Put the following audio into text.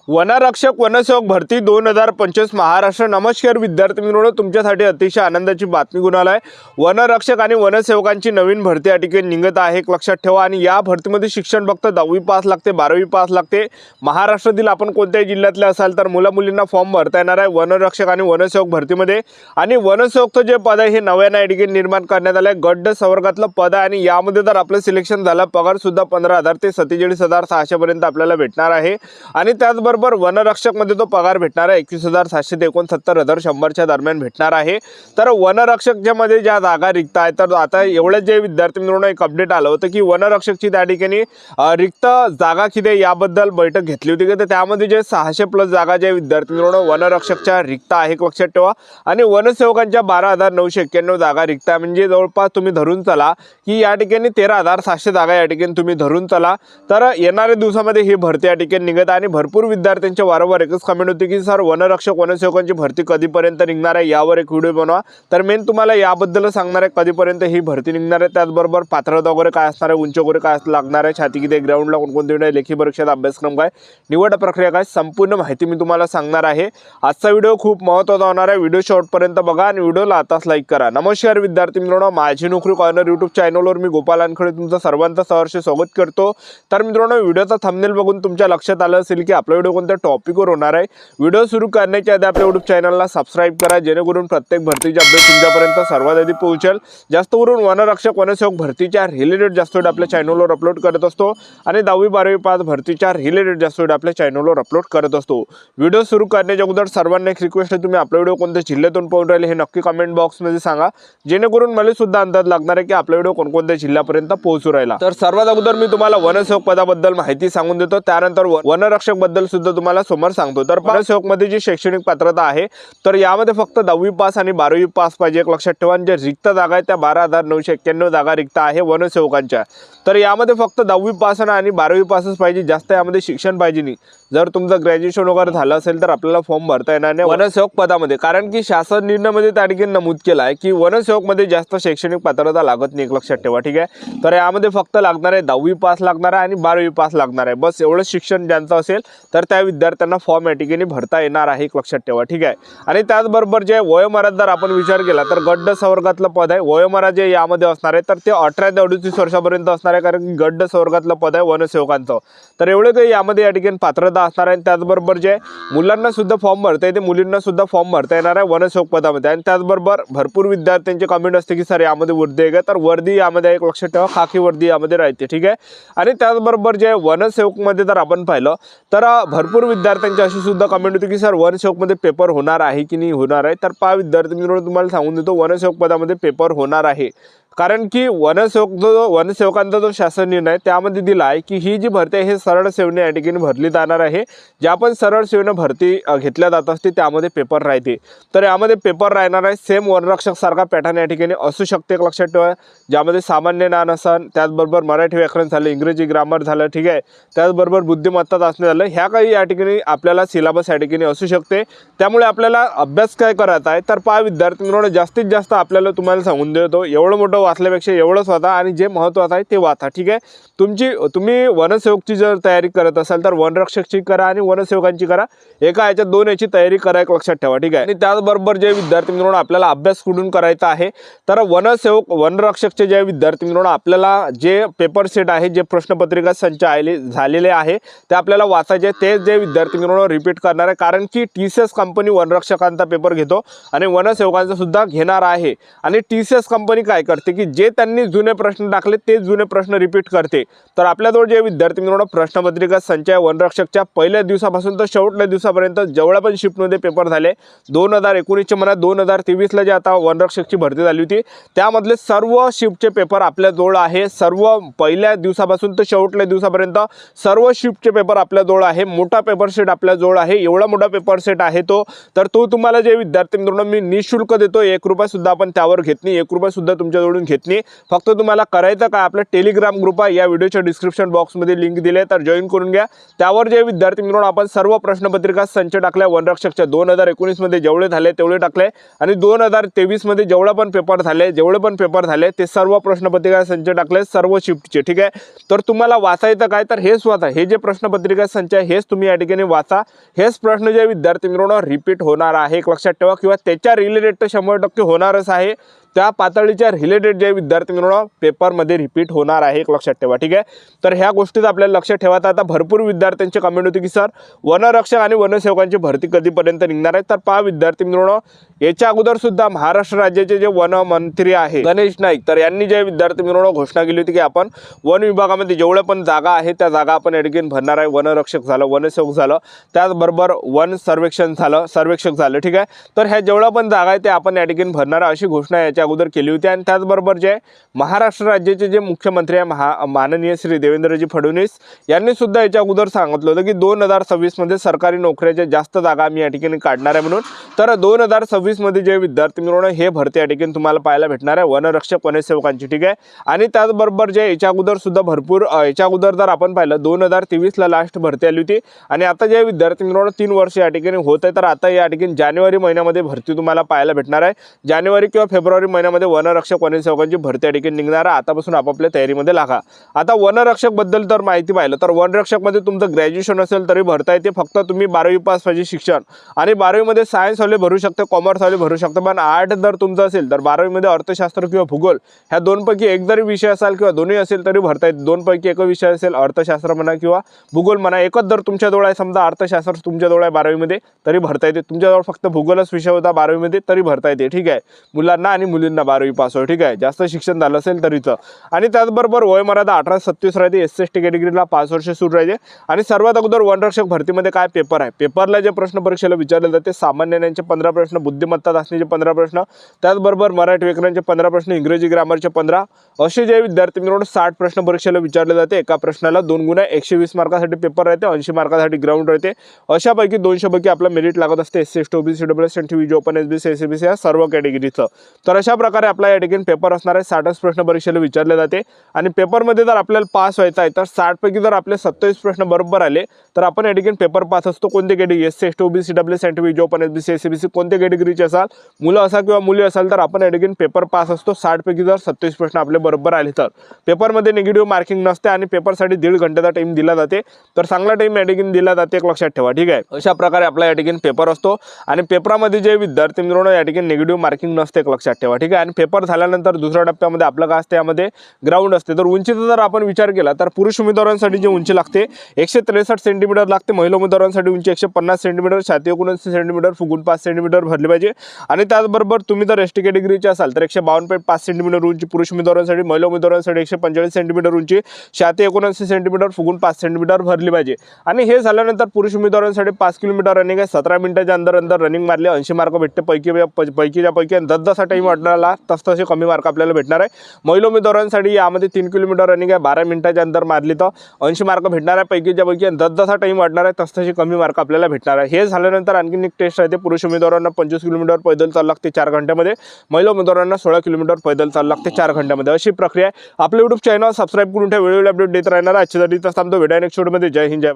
वनरक्षक वनसेवक भरती 2025 महाराष्ट्र। नमस्कार विद्यार्थी मित्रांनो, तुमच्यासाठी अतिशय आनंदाची बातमी घेऊन आलाय। वनरक्षक आणि वनसेवकांची नवीन भरती या ठिकाणी निघत आहे, एक लक्षात ठेवा। आणि या भरतीमध्ये शिक्षण फक्त 10वी पास लागते, 12वी पास लागते। महाराष्ट्रातील आपण कोणत्याही जिल्ह्यातले असाल तर मुला-मुलींना फॉर्म भरता येणार आहे वनरक्षक आणि वनसेवक भरतीमध्ये। आणि वनसेवकचं जे पद आहे हे नव्याने या ठिकाणी निर्माण करण्यात आले, गट संवर्गातलं पद आहे। आणि यामध्ये जर आपलं सिलेक्शन झालं, पगार सुद्धा 15,000 ते 47,600 पर्यंत आपल्याला भेटणार आहे। आणि त्याचबरोबर वनरक्षक मध्ये तो पगार भेटणार आहे 21,700 ते 69,100 दरम्यान भेटणार आहे। तर वनरक्षकच्या मध्ये ज्या जागा रिक्त आहेत, तर आता एवढे जे विद्यार्थी मित्रांनो एक अपडेट आलं होतं की वनरक्षकची त्या ठिकाणी रिक्त जागा किती याबद्दल बैठक घेतली होती, तर त्यामध्ये जे 600 प्लस जागा ज्या विद्यार्थी मित्रांनो वनरक्षकच्या रिक्त आहे, लक्षात ठेवा। आणि वनसेवकांच्या 12,991 जागा रिक्त आहे, म्हणजे जवळपास तुम्ही धरून चला की या ठिकाणी 13,700 जागा या ठिकाणी तुम्ही धरून चला। तर येणाऱ्या दिवसामध्ये ही भरती या ठिकाणी निघत आहे। आणि भरपूर विद्यार्थ्यांच्या वारंवार एकच कमेंट होती की सर वनरक्षक वनसेवकांची भरती कधीपर्यंत निघणार आहे, यावर एक व्हिडिओ बनवा। तर मेन तुम्हाला याबद्दल सांगणार आहे कधीपर्यंत ही भरती निघणार आहे, त्याचबरोबर पात्रता वगैरे काय असणार आहे, उंची वगैरे काय लागणार आहे, छाती किती, ग्राउंडला कोणकोणते लेखी परीक्षेचा अभ्यासक्रम काय, निवड प्रक्रिया काय, संपूर्ण माहिती मी तुम्हाला सांगणार आहे। आजचा व्हिडिओ खूप महत्त्वाचा होणार आहे, व्हिडिओ शेवटपर्यंत बघा आणि व्हिडिओला आताच लाईक करा। नमस्कार विद्यार्थी मित्रांनो, माझी नोकरी कॉर्नर यूट्यूब चॅनलवर मी गोपाल वानखडे तुमचं सर्वांचं सहर्ष स्वागत करतो। तर मित्रांनो, व्हिडिओचा थंबनेल बघून तुमच्या लक्षात आलं असेल की आपला व्हिडिओ कोणत्या टॉपिकवर होणार आहे। व्हिडिओ सुरू करण्याच्या आधी आपल्या यूट्यूब चॅनलला सबस्क्राइब करा, जेणेकरून प्रत्येक भरतीचे अपडेट तुमच्यापर्यंत सर्वात आधी पोहोचेल। जास्त करून वनरक्षक वनसेवक भरतीच्या रिलेटेड जास्त व्हिडिओ आपल्या चॅनलवर अपलोड करत असतो आणि 10वी 12वी पास भरतीच्या रिलेटेड जास्त व्हिडिओ आपल्या चॅनलवर अपलोड करत असतो। व्हिडिओ सुरू करण्याच्या अगोदर सर्वांना एक रिक्वेस्ट आहे, तुम्ही आपला व्हिडिओ कोणत्या जिल्ह्यातून पाहून राहिले हे नक्की कमेंट बॉक्समध्ये सांगा, जेणेकरून मला सुद्धा अंदाज लागणार आहे की आपला व्हिडिओ कोणकोणत्या जिल्ह्यापर्यंत पोहोचू राहिला। तर सर्वात अगोदर मी तुम्हाला वनसेवक पदाबद्दल माहिती सांगून देतो, त्यानंतर वनरक्षक बद्दल सुद्धा तुम्हाला समोर सांगतो। तर वनसेवक मध्ये जी शैक्षणिक पात्रता आहे, तर यामध्ये फक्त 10वी पास आणि 12वी पास पाहिजे, एक लक्षात ठेवा। जे रिक्त जागा आहे त्या 12,991 जागा रिक्त आहे वनसेवकांच्या। तर यामध्ये फक्त 10वी पास आणि 12वी पासच पाहिजे, जास्त यामध्ये शिक्षण पाहिजे नाही। जर तुमचं ग्रॅज्युएशन वगैरे झालं असेल तर आपल्याला फॉर्म भरता येणार नाही वनसेवक पदामध्ये, कारण की शासन निर्णयामध्ये त्या ठिकाणी नमूद केलं आहे की वनसेवक मध्ये जास्त शैक्षणिक पात्रता लागत नाही, एक लक्षात ठेवा, ठीक आहे। तर यामध्ये फक्त लागणार आहे 10वी पास लागणार आहे आणि 12वी पास लागणार आहे, बस एवढं शिक्षण ज्यांचं असेल तर त्या विद्यार्थ्यांना फॉर्म या ठिकाणी भरता येणार आहे, एक लक्षात ठेवा, ठीक आहे। आणि त्याचबरोबर जे वयोमर्यादा जर आपण विचार केला तर गट संवर्गातलं पद आहे, वयोमर्यादा जे यामध्ये असणार आहे तर ते 18 ते 38 वर्षापर्यंत असणार आहे, कारण की गट संवर्गातलं पद आहे वनसेवकांचं। तर एवढे काही यामध्ये या ठिकाणी पात्रता असणार आहे। त्याचबरोबर जे मुलांना सुद्धा फॉर्म भरता येते, मुलींना सुद्धा फॉर्म भरता येणार आहे वनसेवक पदामध्ये। आणि त्याचबरोबर भरपूर विद्यार्थ्यांचे कमेंट असते की सर यामध्ये वर्दी आहे का, तर वर्दी यामध्ये एक लक्षात ठेवा, खाकी वर्दी यामध्ये राहते, ठीक आहे। आणि त्याचबरोबर जे वनसेवक मध्ये जर आपण पाहिलं तर भरपूर विद्यार्थ्यांची अशी सुद्धा कमेंट होती की सर वनसेवक मध्ये पेपर होणार आहे की नाही होणार आहे। तर पहा विद्यार्थी मित्रांनो, तुम्हाला सांगून देतो वनसेवक पदामध्ये पेपर होणार आहे, कारण की वनसेवकांचा जो शासन निर्णय आहे त्यामध्ये दिला आहे की ही जी भरती आहे हे सरळ सेवेने या ठिकाणी भरली जाणार आहे। ज्या पण सरळ सेवेने भरती घेतल्या जात असते त्यामध्ये पेपर राहते, तर यामध्ये पेपर राहणार आहे। सेम वनरक्षक सारखा पॅटर्न या ठिकाणी असू शकते, एक लक्षात ठेवा, ज्यामध्ये सामान्य ज्ञान असन, त्याचबरोबर मराठी व्याकरण झालं, इंग्रजी ग्रामर झालं, ठीक आहे, त्याचबरोबर बुद्धिमत्ता चाचणी झालं, ह्या काही या ठिकाणी आपल्याला सिलेबस या ठिकाणी असू शकते। त्यामुळे आपल्याला अभ्यास काय करायचा आहे, तर पहा विद्यार्थी मित्रांनो, जास्तीत जास्त आपल्याला तुम्हाला सांगून देतो, एवढं मोठं वाचल्यापेक्षा एवढंच वाचा आणि जे महत्त्वाचं आहे ते वाचा, ठीक आहे। तुम्ही वनसेवकची जर तयारी करत असाल तर वनरक्षकची करा आणि वनसेवकांची करा, एका याच्यात दोन याची तयारी करा, एक लक्षात ठेवा, ठीक आहे। आणि त्याचबरोबर जे विद्यार्थी मित्रांनो आपल्याला अभ्यास कुठून करायचा आहे, तर वनसेवक वनरक्षकचे जे विद्यार्थी मित्रांनो आपल्याला जे पेपर सेट आहे, जे प्रश्नपत्रिका संच झालेले आहे ते आपल्याला वाचायचे, ते जे विद्यार्थी मित्रांनो रिपीट करणार आहे, कारण की TCS कंपनी वनरक्षकांचा पेपर घेतो आणि वनसेवकांचा सुद्धा घेणार आहे। आणि TCS कंपनी काय करते की जे त्यांनी जुने प्रश्न टाकले ते जुने प्रश्न रिपीट करते। तर आपल्याजवळ जे विद्यार्थी मित्रांनो प्रश्नपत्रिका संचय वनरक्षकच्या पहिल्या दिवसापासून तर शेवटल्या दिवसापर्यंत जेवढ्या पण शिफ्टमध्ये पेपर झाले 2019चे म्हणा 2023ला जे आता वनरक्षकची भरती झाली होती त्यामधले सर्व शिफ्टचे पेपर आपल्याजवळ आहे। सर्व पहिल्या दिवसापासून तर शेवटल्या दिवसापर्यंत सर्व शिफ्टचे पेपर आपल्याजवळ आहे, मोठा पेपर सेट आपल्याजवळ आहे, एवढा मोठा पेपर सेट आहे तो तुम्हाला जे विद्यार्थी मित्रांनो मी निःशुल्क देतो, 1 रुपया सुद्धा आपण त्यावर घेत नाही, 1 रुपया सुद्धा तुमच्याजवळून म्हणून घेत नाही, फक्त तुम्हाला करायचं काय, आपला टेलिग्राम ग्रुप आहे, या व्हिडिओच्या डिस्क्रिप्शन बॉक्समध्ये लिंक दिली आहे, तर जॉईन करून घ्या। त्यावर जे विद्यार्थी मित्रांनो आपण सर्व प्रश्नपत्रिका संच टाकल्या वनरक्षकच्या 2019 मध्ये जेवढे झाले तेवढे टाकले आणि 2023 मध्ये जेवढे पण पेपर झाले ते सर्व प्रश्नपत्रिका संच टाकले सर्व शिफ्टचे। ठीक आहे, तर तुम्हाला वाचायचं काय, तर हेच वाचा, हे जे प्रश्नपत्रिका संच आहे हेच तुम्ही या ठिकाणी वाचा। हेच प्रश्न जे विद्यार्थी मित्रांनो रिपीट होणार आहे, एक लक्षात ठेवा, किंवा त्याच्या रिलेटेड तर 100% होणारच आहे, त्या पातळीच्या रिलेटेड जे विद्यार्थी मित्रांनो पेपरमध्ये रिपीट होणार आहे, एक लक्षात ठेवा। ठीक आहे, तर ह्या गोष्टीत आपल्याला लक्षात ठेवायचं। आता भरपूर विद्यार्थ्यांचे कमेंट होते की सर वनरक्षक आणि वनसेवकांची भरती कधीपर्यंत निघणार आहे, तर पहा विद्यार्थी मित्रांनो, याच्या अगोदर सुद्धा महाराष्ट्र राज्याचे जे वन मंत्री आहे गणेश नाईक, तर यांनी जे विद्यार्थी मित्रांनो घोषणा केली होती की आपण वन विभागामध्ये जेवढ्या पण जागा आहेत त्या जागा आपण या ठिकाणी भरणार आहे। वनरक्षक झालं, वनसेवक झालं, त्याचबरोबर वन सर्वेक्षक झालं। ठीक आहे, तर ह्या जेवढ्या पण जागा आहेत त्या आपण या ठिकाणी भरणार अशी घोषणा याच्या अगोदर केली होती। आणि त्याचबरोबर जे महाराष्ट्र राज्याचे जे मुख्यमंत्री आहे माननीय श्री देवेंद्रजी फडणवीस यांनी सुद्धा याच्या अगोदर सांगितलं होतं की 2026 मध्ये सरकारी नोकऱ्याच्या जास्त जागा आम्ही या ठिकाणी काढणार आहे म्हणून। तर 2026 मध्ये जे विद्यार्थी मित्रांनो हे भरती या ठिकाणी तुम्हाला पाहायला भेटणार आहे वनरक्षक वनसेवकांची। ठीक आहे, आणि त्याचबरोबर जे याच्या अगोदर सुद्धा भरपूर याच्या अगोदर जर आपण पाहिलं 2023 ला लास्ट भरती आली होती आणि आता जे विद्यार्थी मित्रांनो 3 वर्ष या ठिकाणी होत आहे, तर आता या ठिकाणी जानेवारी महिन्यामध्ये भरती तुम्हाला पाहायला भेटणार आहे। जानेवारी किंवा फेब्रुवारी महिन्यामध्ये वनरक्षक वनसेवकांची भरती या ठिकाणी निघणार आहे, आतापासून आपापल्या तयारीमध्ये लागा। आता वनरक्षक बद्दल तर माहिती पाहिलं तर वनरक्षक मध्ये तुमचं ग्रॅज्युएशन असेल तरी भरता येते, फक्त तुम्ही 12वी पास पाहिजे शिक्षण, आणि 12वी मध्ये सायन्स वाले भरू शकते, कॉमर्स वाले भरू शकते, पण आर्ट जर तुमचं असेल तर 12वी मध्ये अर्थशास्त्र किंवा भूगोल ह्या दोनपैकी एक जरी विषय असेल किंवा दोन्ही असेल तरी भरता येते। दोनपैकी एक विषय असेल, अर्थशास्त्र म्हणा किंवा भूगोल म्हणा, एकच जर तुमच्याजवळ आहे, समजा अर्थशास्त्र तुमच्याजवळ आहे 12वी मध्ये तरी भरता येते, तुमच्याजवळ फक्त भूगोलच विषय होता 12वी मध्ये तरी भरता येते। ठीक आहे, मुलांना आणि मुलींना 12वी पास हो। ठीक आहे, जास्त शिक्षण झालं असेल तरीच। आणि त्याचबरोबर वयमर्यादा 18 ते 37 राहते, SC/ST कॅटेगरीला 5 वर्ष सूट राहते। आणि सर्वात अगोदर वनरक्षक भरतीमध्ये काय पेपर आहे, पेपरला जे प्रश्न परीक्षेला विचारले जाते सामान्य ज्ञानाचे 15 प्रश्न, बुद्धिमत्ता चाचणीचे 15 प्रश्न, त्याचबरोबर मराठी व्याकरणाचे 15 प्रश्न, इंग्रजी ग्रामरचे 15, असे जे विद्यार्थी मित्रांनो 60 प्रश्न परीक्षेला विचारले जाते। एका प्रश्नाला 2 गुणा 120 मार्कासाठी पेपर राहते, 80 मार्कासाठी ग्राउंड राहते। अशापैकी 200 पैकी आपला मेरिट लागत असते SC/ST OBC EWS NTV open SBC SCBC या सर्व कॅटेगरीचं। तर अशा प्रकारे आपला या ठिकाणी पेपर असणार आहे, 60 प्रश्न परीक्षेला विचारले जाते। आणि पेपरमध्ये जर आपल्याला पास व्हायचं आहे तर 60 पैकी जर आपले 27 प्रश्न बरोबर आले तर आपण या ठिकाणी पेपर पास असतो। कोणते category SC/ST OBC EWS NTV open SBC SCBC कोणते कॅटेगरीचे असाल, मुलं असाल किंवा मुली असाल तर आपण या ठिकाणी पेपर पास असतो। 60 पैकी जर 27 प्रश्न आपले बरोबर आले तर पेपरमध्ये निगेटिव्ह मार्किंग नसते आणि पेपरसाठी 1.5 घंट्याचा टाइम दिला जाते, तर चांगला टाइम या ठिकाणी दिला जाते, एक लक्षात ठेवा। ठीक आहे, अशा प्रकारे आपला या ठिकाणी पेपर असतो आणि पेपरामध्ये जे विद्यार्थी मित्रांनो या ठिकाणी निगेटिव्ह मार्किंग नसते, एक लक्षात ठेवा। ठीक आहे, आणि पेपर झाल्यानंतर दुसऱ्या टप्प्यामध्ये आपलं काय असते, यामध्ये ग्राउंड असते। तर उंचीचा जर आपण विचार केला तर पुरुष उमेदवारांसाठी जी उंची लागते 163 सेंटीमीटर लागते, महिला उमेदवारांसाठी उंची 150 सेंटीमीटर, छाती 79 सेंटीमीटर, फुगून 5 सेंटीमीटर भरली पाहिजे। आणि त्याचबरोबर तुम्ही जर ST कॅटेगरीचे असाल तर 152.5 सेंटीमीटर उंची पुरुष उमेदवारांसाठी, महिला उमेदवारांसाठी 145 सेंटीमीटर उंची, छाती 79 सेंटीमीटर, फुगून 5 सेंटीमीटर भरली पाहिजे। आणि हे झाल्यानंतर पुरुष उमेदवारांसाठी 5 किलोमीटर रनिंग आहे, 17 मिनिटाच्या अंदर रनिंग मारले 80 मार्क भेटते, पैकीच्या पैकी जसा टाइम वाढणारा तसे कमी मार्क आपल्याला भेटणार आहे। महिला उमेदवारांसाठी यामध्ये 3 किलोमीटर रनिंग आहे, 12 मिनिटाच्या अंदर मारली तर 80 मार्क भेटणार आहे पैकीच्या पैकी, जसा टाइम वाढणार आहे तसे कमी मार्क आपल्याला भेटणार आहे। हे झाल्यानंतर आणखी एक टेस्ट आहे, पुरुष उमेदवारांना 25 किलोमीटर पैदल चालू लागते 4 घंट्यामध्ये, महिला उमेदवारांना 16 किलोमीटर पैदल चालू लागते 4 घंट्यामध्ये। अशी प्रक्रिया आहे। आपल्या YouTube चॅनल सबस्क्राइब करून ठेवा, वेळोवेळी अपडेट देत राहणार। आजच्या साठी थांबतो, भेटूया नेक्स्ट व्हिडिओमध्ये। जय हिंद, जय